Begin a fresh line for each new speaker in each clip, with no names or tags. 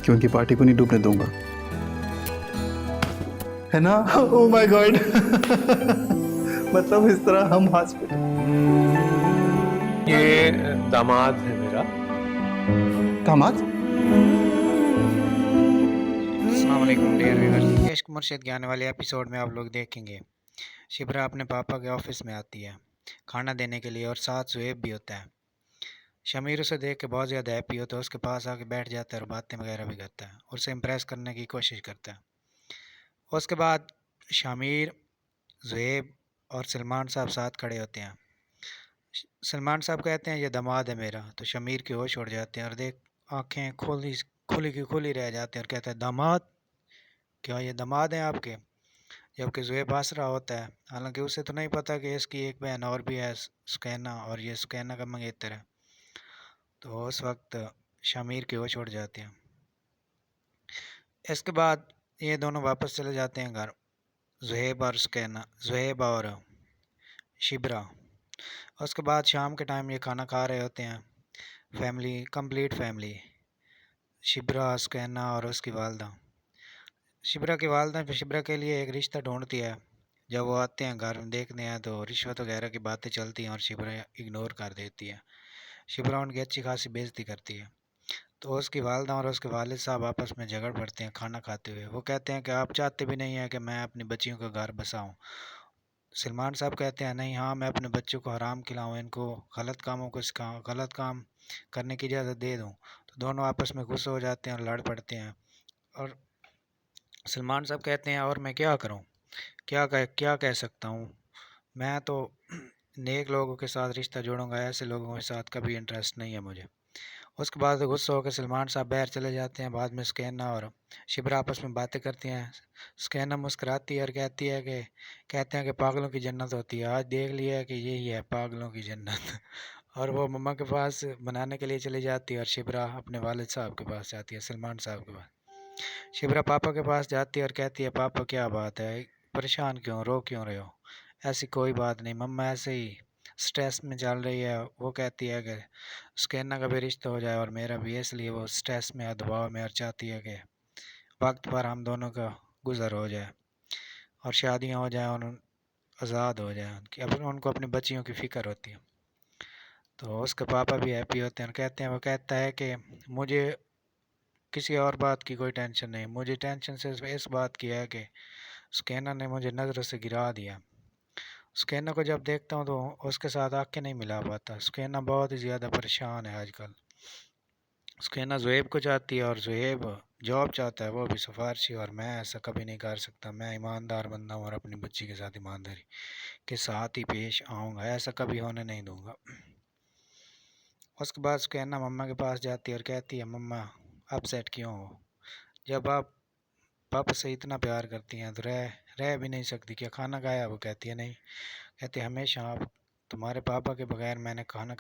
कि उनकी पार्टी को नहीं डूबने दूंगा, है ना? Oh my God. मतलब इस तरह हम हॉस्पिटल।
ये दामाद है मेरा।
दामाद?
अस्सलाम वालेकुम डियर व्यूअर्स। इश्क मुर्शिद के आने वाले एपिसोड में आप लोग देखेंगे शिबरा अपने पापा के ऑफिस में आती है खाना देने के लिए और साथ सुहेब भी होता है। शमीर उसे देख के बहुत ज़्यादा हैप्पी होता है, उसके पास आके बैठ जाता है और बातें वगैरह भी करता है और उसे इम्प्रेस करने की कोशिश करता है। उसके बाद शमीर, सुहेब और सलमान साहब साथ खड़े होते हैं। सलमान साहब कहते हैं ये दामाद है मेरा, तो शमीर के होश उड़ जाते हैं और देख आंखें खुली खुली की खुली रह जाते हैं और कहता है दामाद, क्या ये दामाद हैं आपके? जबकि ज़ुएब हंस रहा होता है, हालांकि उसे तो नहीं पता कि इसकी एक बहन और भी है, सुकैना, और ये सुकैना का मंगेतर है। तो उस वक्त शमीर के होश उड़ जाते हैं। इसके बाद ये दोनों वापस चले जाते हैं घर, ज़ुहेब और सुकैना, ज़ुहेब और शिबरा। उसके बाद शाम के टाइम ये खाना खा रहे होते हैं, फैमिली, कंप्लीट फैमिली, शिबरा, सुकैना और उसकी वालदा। शिबरा की वालदा शिबरा के लिए एक रिश्ता ढूंढती है। जब वो आते हैं घर में देखने हैं तो रिश्वत वगैरह की बातें चलती हैं और शिबरा इग्नोर कर देती है। शिबरा उनकी अच्छी खासी बेइज्जती करती है। तो उसकी वालदा और उसके वालिद साहब आपस में झगड़ पड़ते हैं खाना खाते हुए। वो कहते हैं कि आप चाहते भी नहीं हैं कि मैं अपनी बच्चियों का घर बसाऊं। सलमान साहब कहते हैं नहीं, हाँ मैं अपने बच्चों को हराम खिलाऊं, इनको गलत कामों को सिखाऊं, गलत काम करने की इजाज़त दे दूं। तो दोनों आपस में गुस्से हो जाते हैं और लड़ पड़ते हैं। और सलमान साहब कहते हैं और मैं क्या करूं, क्या कह सकता हूँ, मैं तो नेक लोगों के साथ रिश्ता जोड़ूंगा, ऐसे लोगों के साथ कभी इंटरेस्ट नहीं है मुझे। उसके बाद गुस्सा होकर सलमान साहब बाहर चले जाते हैं। बाद में सुकैना और शिबरा आपस में बातें करती हैं। सुकैना मुस्कुराती है और कहते हैं कि पागलों की जन्नत होती है, आज देख लिया है कि यही है पागलों की जन्नत। और वो मम्मा के पास बनाने के लिए चली जाती है और शिबरा अपने वालिद साहब के पास जाती है, सलमान साहब के पास। शिबरा पापा के पास जाती है और कहती है पापा क्या बात है, परेशान क्यों, रो क्यों रहे हो? ऐसी कोई बात नहीं मम्मा, ऐसे ही स्ट्रेस में चल रही है। वो कहती है कि स्कैना का भी रिश्ता हो जाए और मेरा भी, इसलिए वो स्ट्रेस में है, दबाव में, और चाहती है कि वक्त पर हम दोनों का गुजर हो जाए और शादियां हो जाएं और आज़ाद हो जाएं उनकी, अब उनको अपनी बच्चियों की फ़िक्र होती है। तो उसके पापा भी हैप्पी होते हैं और कहते हैं, वो कहता है कि मुझे किसी और बात की कोई टेंशन नहीं, मुझे टेंशन सिर्फ इस बात की है कि स्कैनर ने मुझे नज़र से गिरा दिया। स्कैनर को जब देखता हूँ तो उसके साथ आंखें नहीं मिला पाता। स्कैनर बहुत ही ज़्यादा परेशान है आजकल। स्कैनर ज़ुएब को चाहती है और ज़ुएब जॉब चाहता है, वो भी सिफारशी, और मैं ऐसा कभी नहीं कर सकता। मैं ईमानदार बंदा हूँ और अपनी बच्ची के साथ ईमानदारी के साथ ही पेश आऊँगा, ऐसा कभी होने नहीं दूँगा। उसके बाद स्कैनर मम्मा के पास जाती है और कहती है मम्मा अपसेट क्यों हो? जब आप पापा से इतना प्यार करती हैं तो रह भी नहीं सकती, क्या खाना खाया? वो कहती है नहीं। कहते हमेशा आप, तुम्हारे पापा के बगैर मैंने खाना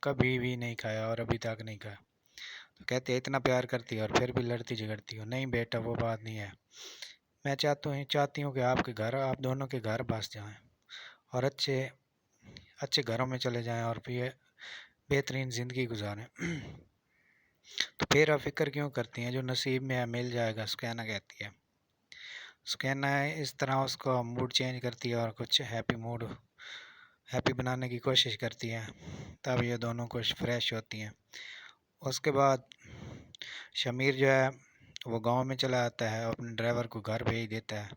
कभी भी नहीं खाया और अभी तक नहीं खाया। तो कहते इतना प्यार करती है और फिर भी लड़ती झगड़ती हो। नहीं बेटा वो बात नहीं है, मैं चाहती हूँ कि आपके घर, आप दोनों के घर बस जाएं और अच्छे अच्छे घरों में चले जाएं और फिर बेहतरीन ज़िंदगी गुजारें। तो फिर आप फिक्र क्यों करती हैं, जो नसीब में है मिल जाएगा, सुकैना कहती है। सुकैना इस तरह उसको मूड चेंज करती है और कुछ हैप्पी बनाने की कोशिश करती है, तब ये दोनों कुछ फ्रेश होती हैं। उसके बाद शमीर जो है वो गांव में चला आता है, अपने ड्राइवर को घर भेज देता है